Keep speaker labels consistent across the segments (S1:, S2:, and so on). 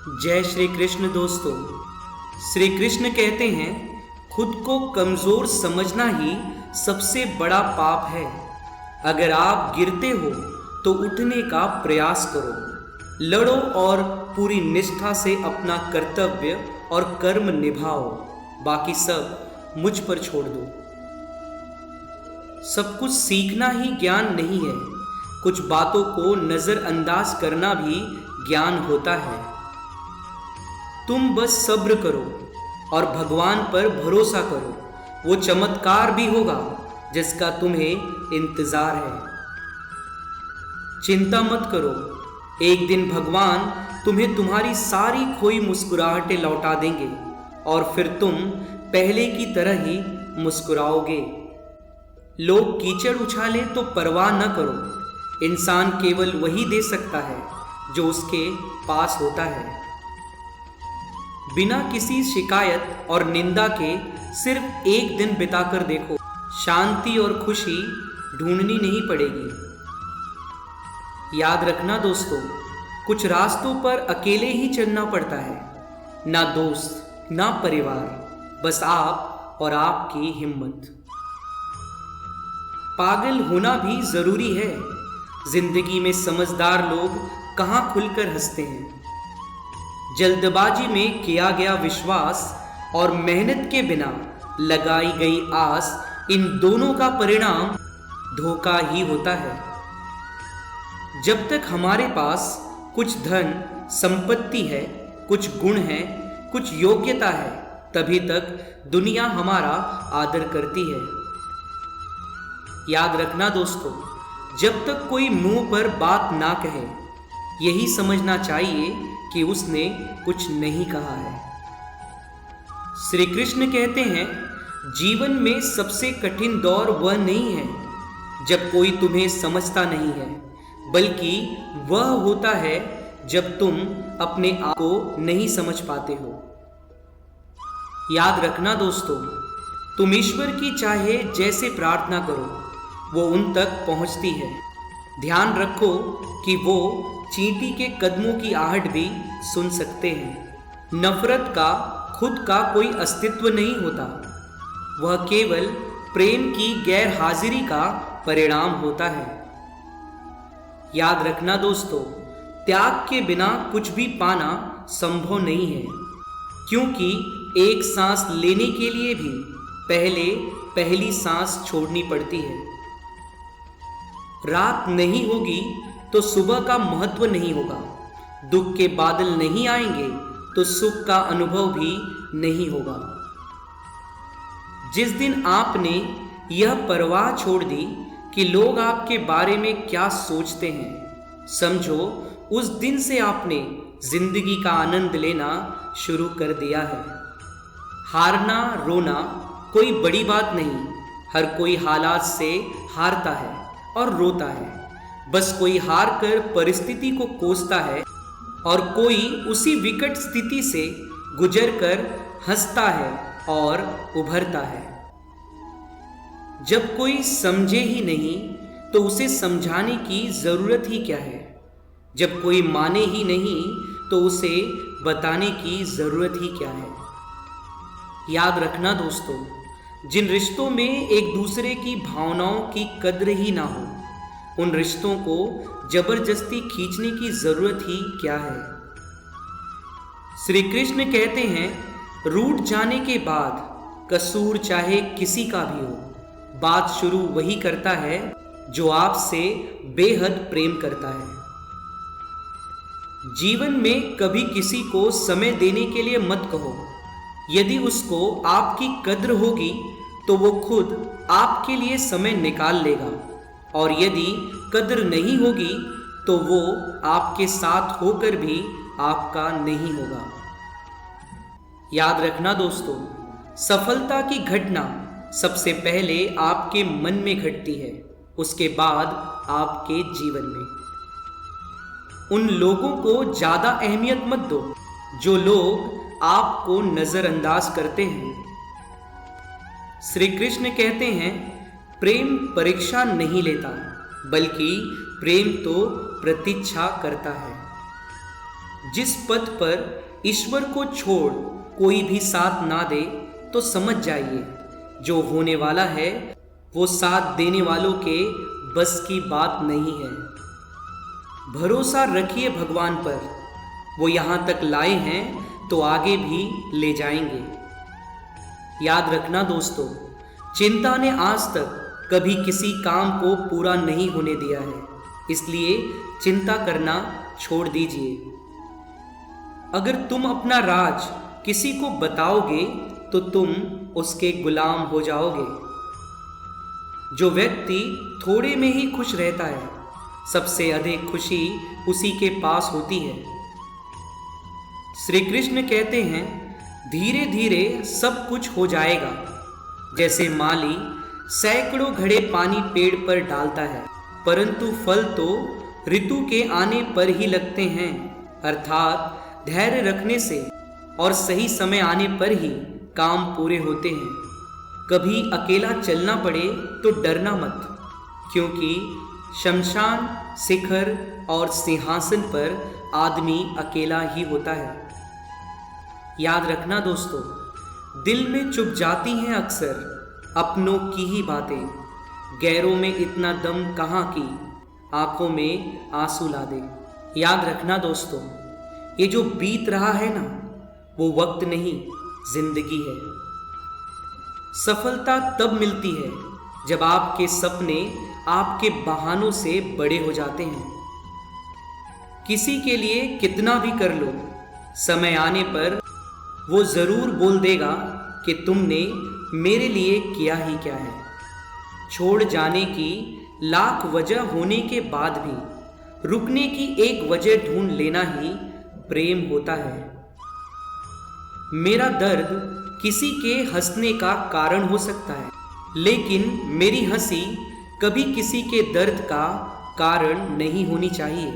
S1: जय श्री कृष्ण दोस्तों। श्री कृष्ण कहते हैं खुद को कमजोर समझना ही सबसे बड़ा पाप है। अगर आप गिरते हो तो उठने का प्रयास करो, लड़ो और पूरी निष्ठा से अपना कर्तव्य और कर्म निभाओ। बाकी सब मुझ पर छोड़ दो। सब कुछ सीखना ही ज्ञान नहीं है, कुछ बातों को नजरअंदाज करना भी ज्ञान होता है। तुम बस सब्र करो और भगवान पर भरोसा करो, वो चमत्कार भी होगा जिसका तुम्हें इंतजार है। चिंता मत करो, एक दिन भगवान तुम्हें तुम्हारी सारी खोई मुस्कुराहटें लौटा देंगे और फिर तुम पहले की तरह ही मुस्कुराओगे। लोग कीचड़ उछाले तो परवाह न करो, इंसान केवल वही दे सकता है जो उसके पास होता है। बिना किसी शिकायत और निंदा के सिर्फ एक दिन बिताकर देखो, शांति और खुशी ढूंढनी नहीं पड़ेगी। याद रखना दोस्तों, कुछ रास्तों पर अकेले ही चलना पड़ता है, ना दोस्त ना परिवार, बस आप और आपकी हिम्मत। पागल होना भी जरूरी है, जिंदगी में समझदार लोग कहाँ खुलकर हंसते हैं। जल्दबाजी में किया गया विश्वास और मेहनत के बिना लगाई गई आस, इन दोनों का परिणाम धोखा ही होता है। जब तक हमारे पास कुछ धन संपत्ति है, कुछ गुण है, कुछ योग्यता है, तभी तक दुनिया हमारा आदर करती है। याद रखना दोस्तों, जब तक कोई मुंह पर बात ना कहे, यही समझना चाहिए कि उसने कुछ नहीं कहा है। श्री कृष्ण कहते हैं जीवन में सबसे कठिन दौर वह नहीं है जब कोई तुम्हें समझता नहीं है, बल्कि वह होता है जब तुम अपने आप को नहीं समझ पाते हो। याद रखना दोस्तों, तुम ईश्वर की चाहे जैसे प्रार्थना करो, वो उन तक पहुंचती है। ध्यान रखो कि वो चींटी के कदमों की आहट भी सुन सकते हैं। नफरत का खुद का कोई अस्तित्व नहीं होता, वह केवल प्रेम की गैर हाजिरी का परिणाम होता है। याद रखना दोस्तों, त्याग के बिना कुछ भी पाना संभव नहीं है, क्योंकि एक सांस लेने के लिए भी पहले पहली सांस छोड़नी पड़ती है। रात नहीं होगी तो सुबह का महत्व नहीं होगा, दुख के बादल नहीं आएंगे तो सुख का अनुभव भी नहीं होगा। जिस दिन आपने यह परवाह छोड़ दी कि लोग आपके बारे में क्या सोचते हैं, समझो उस दिन से आपने जिंदगी का आनंद लेना शुरू कर दिया है। हारना रोना कोई बड़ी बात नहीं, हर कोई हालात से हारता है और रोता है। बस कोई हार कर परिस्थिति को कोसता है और कोई उसी विकट स्थिति से गुजर कर हंसता है और उभरता है। जब कोई समझे ही नहीं तो उसे समझाने की जरूरत ही क्या है। जब कोई माने ही नहीं तो उसे बताने की जरूरत ही क्या है। याद रखना दोस्तों, जिन रिश्तों में एक दूसरे की भावनाओं की कद्र ही ना हो, उन रिश्तों को जबरदस्ती खींचने की जरूरत ही क्या है। श्री कृष्ण कहते हैं रूठ जाने के बाद कसूर चाहे किसी का भी हो, बात शुरू वही करता है जो आपसे बेहद प्रेम करता है। जीवन में कभी किसी को समय देने के लिए मत कहो, यदि उसको आपकी कद्र होगी तो वो खुद आपके लिए समय निकाल लेगा, और यदि कद्र नहीं होगी तो वो आपके साथ होकर भी आपका नहीं होगा। याद रखना दोस्तों, सफलता की घटना सबसे पहले आपके मन में घटती है, उसके बाद आपके जीवन में। उन लोगों को ज्यादा अहमियत मत दो जो लोग आपको नजरअंदाज करते हैं। श्री कृष्ण कहते हैं प्रेम परीक्षा नहीं लेता, बल्कि प्रेम तो प्रतीक्षा करता है। जिस पथ पर ईश्वर को छोड़ कोई भी साथ ना दे तो समझ जाइए जो होने वाला है वो साथ देने वालों के बस की बात नहीं है। भरोसा रखिए भगवान पर, वो यहाँ तक लाए हैं तो आगे भी ले जाएंगे। याद रखना दोस्तों, चिंता ने आज तक कभी किसी काम को पूरा नहीं होने दिया है, इसलिए चिंता करना छोड़ दीजिए। अगर तुम अपना राज किसी को बताओगे तो तुम उसके गुलाम हो जाओगे। जो व्यक्ति थोड़े में ही खुश रहता है, सबसे अधिक खुशी उसी के पास होती है। श्री कृष्ण कहते हैं, धीरे धीरे सब कुछ हो जाएगा। जैसे माली सैकड़ों घड़े पानी पेड़ पर डालता है, परंतु फल तो ऋतु के आने पर ही लगते हैं, अर्थात धैर्य रखने से और सही समय आने पर ही काम पूरे होते हैं। कभी अकेला चलना पड़े तो डरना मत, क्योंकि शमशान, शिखर और सिंहासन पर आदमी अकेला ही होता है। याद रखना दोस्तों, दिल में चुप जाती हैं अक्सर अपनों की ही बातें, गैरों में इतना दम कहाँ की आंखों में आंसू ला दे। याद रखना दोस्तों, ये जो बीत रहा है ना, वो वक्त नहीं, जिंदगी है। सफलता तब मिलती है जब आपके सपने आपके बहानों से बड़े हो जाते हैं। किसी के लिए कितना भी कर लो, समय आने पर वो जरूर बोल देगा कि तुमने मेरे लिए किया ही क्या है। छोड़ जाने की लाख वजह होने के बाद भी रुकने की एक वजह ढूंढ लेना ही प्रेम होता है। मेरा दर्द किसी के हंसने का कारण हो सकता है, लेकिन मेरी हंसी कभी किसी के दर्द का कारण नहीं होनी चाहिए।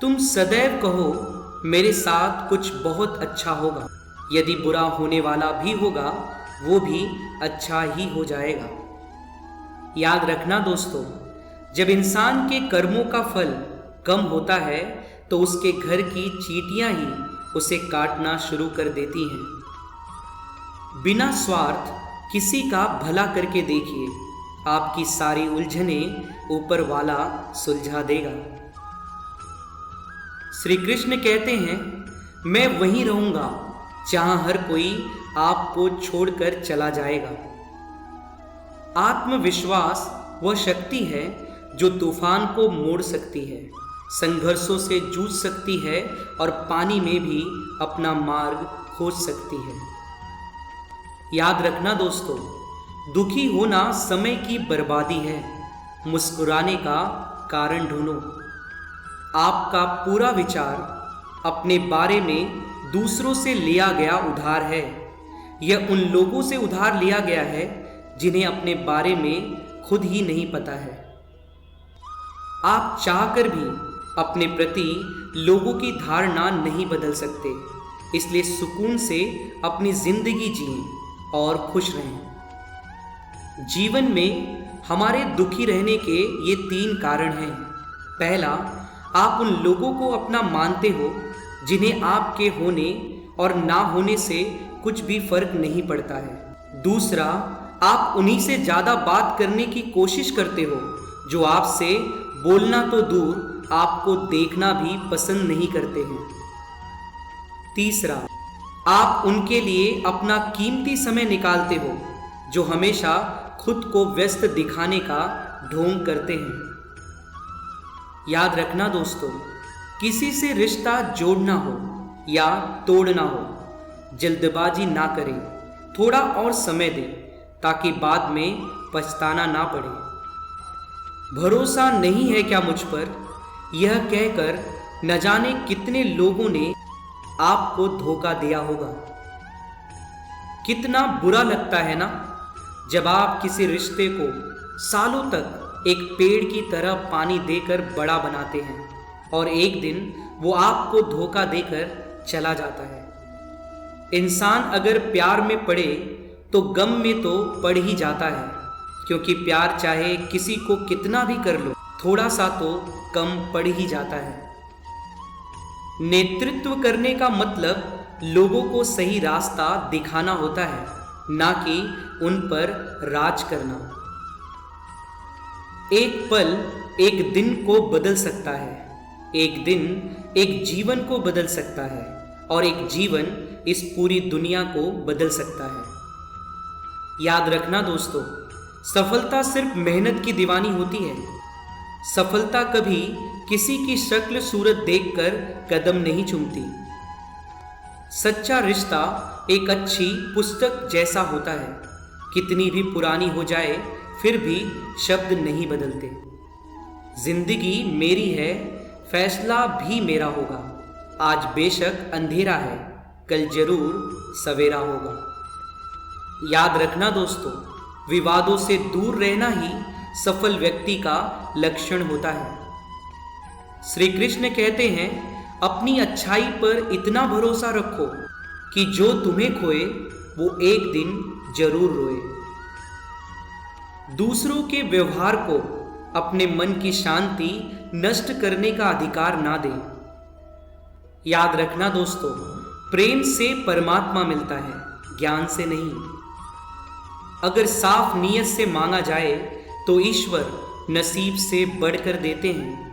S1: तुम सदैव कहो, मेरे साथ कुछ बहुत अच्छा होगा। यदि बुरा होने वाला भी होगा, वो भी अच्छा ही हो जाएगा। याद रखना दोस्तों, जब इंसान के कर्मों का फल कम होता है तो उसके घर की चींटियां ही उसे काटना शुरू कर देती हैं। बिना स्वार्थ किसी का भला करके देखिए, आपकी सारी उलझनें ऊपर वाला सुलझा देगा। श्री कृष्ण कहते हैं, मैं वहीं रहूंगा जहां हर कोई आपको छोड़कर चला जाएगा। आत्मविश्वास वह शक्ति है जो तूफान को मोड़ सकती है, संघर्षों से जूझ सकती है और पानी में भी अपना मार्ग खोज सकती है। याद रखना दोस्तों, दुखी होना समय की बर्बादी है, मुस्कुराने का कारण ढूंढो। आपका पूरा विचार अपने बारे में दूसरों से लिया गया उधार है। यह उन लोगों से उधार लिया गया है जिन्हें अपने बारे में खुद ही नहीं पता है। आप चाहकर भी अपने प्रति लोगों की धारणा नहीं बदल सकते, इसलिए सुकून से अपनी जिंदगी जिएं और खुश रहें। जीवन में हमारे दुखी रहने के ये 3 कारण हैं। पहला, आप उन लोगों को अपना मानते हो जिन्हें आपके होने और ना होने से कुछ भी फर्क नहीं पड़ता है। दूसरा, आप उन्हीं से ज़्यादा बात करने की कोशिश करते हो जो आपसे बोलना तो दूर आपको देखना भी पसंद नहीं करते हैं। तीसरा, आप उनके लिए अपना कीमती समय निकालते हो जो हमेशा खुद को व्यस्त दिखाने का ढोंग करते हैं। याद रखना दोस्तों, किसी से रिश्ता जोड़ना हो या तोड़ना हो, जल्दबाजी ना करें, थोड़ा और समय दें ताकि बाद में पछताना ना पड़े। भरोसा नहीं है क्या मुझ पर, यह कहकर न जाने कितने लोगों ने आपको धोखा दिया होगा। कितना बुरा लगता है ना, जब आप किसी रिश्ते को सालों तक एक पेड़ की तरह पानी देकर बड़ा बनाते हैं और एक दिन वो आपको धोखा देकर चला जाता है। इंसान अगर प्यार में पड़े तो गम में तो पड़ ही जाता है, क्योंकि प्यार चाहे किसी को कितना भी कर लो, थोड़ा सा तो कम पड़ ही जाता है। नेतृत्व करने का मतलब लोगों को सही रास्ता दिखाना होता है, ना कि उन पर राज करना। एक पल एक दिन को बदल सकता है, एक दिन एक जीवन को बदल सकता है, और एक जीवन इस पूरी दुनिया को बदल सकता है। याद रखना दोस्तों, सफलता सिर्फ मेहनत की दीवानी होती है। सफलता कभी किसी की शक्ल सूरत देखकर कदम नहीं चूमती। सच्चा रिश्ता एक अच्छी पुस्तक जैसा होता है, कितनी भी पुरानी हो जाए फिर भी शब्द नहीं बदलते। जिंदगी मेरी है, फैसला भी मेरा होगा। आज बेशक अंधेरा है, कल जरूर सवेरा होगा। याद रखना दोस्तों, विवादों से दूर रहना ही सफल व्यक्ति का लक्षण होता है। श्री कृष्ण कहते हैं, अपनी अच्छाई पर इतना भरोसा रखो कि जो तुम्हें खोए वो एक दिन जरूर रोए। दूसरों के व्यवहार को अपने मन की शांति नष्ट करने का अधिकार ना दें। याद रखना दोस्तों, प्रेम से परमात्मा मिलता है, ज्ञान से नहीं। अगर साफ नीयत से मांगा जाए तो ईश्वर नसीब से बढ़कर देते हैं।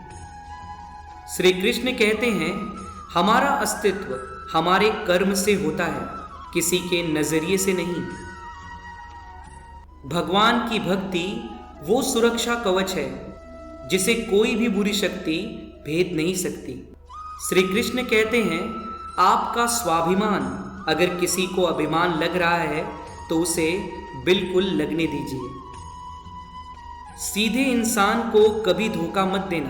S1: श्री कृष्ण कहते हैं, हमारा अस्तित्व हमारे कर्म से होता है, किसी के नजरिए से नहीं। भगवान की भक्ति वो सुरक्षा कवच है जिसे कोई भी बुरी शक्ति भेद नहीं सकती। श्री कृष्ण कहते हैं, आपका स्वाभिमान अगर किसी को अभिमान लग रहा है तो उसे बिल्कुल लगने दीजिए। सीधे इंसान को कभी धोखा मत देना,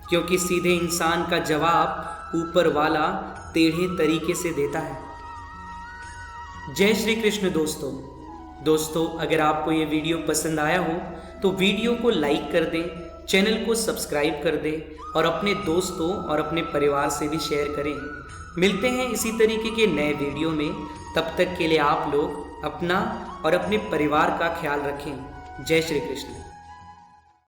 S1: क्योंकि सीधे इंसान का जवाब ऊपर वाला टेढ़े तरीके से देता है। जय श्री कृष्ण दोस्तों, अगर आपको ये वीडियो पसंद आया हो तो वीडियो को लाइक कर दें, चैनल को सब्सक्राइब कर दें और अपने दोस्तों और अपने परिवार से भी शेयर करें। मिलते हैं इसी तरीके के नए वीडियो में। तब तक के लिए आप लोग अपना और अपने परिवार का ख्याल रखें। जय श्री कृष्ण।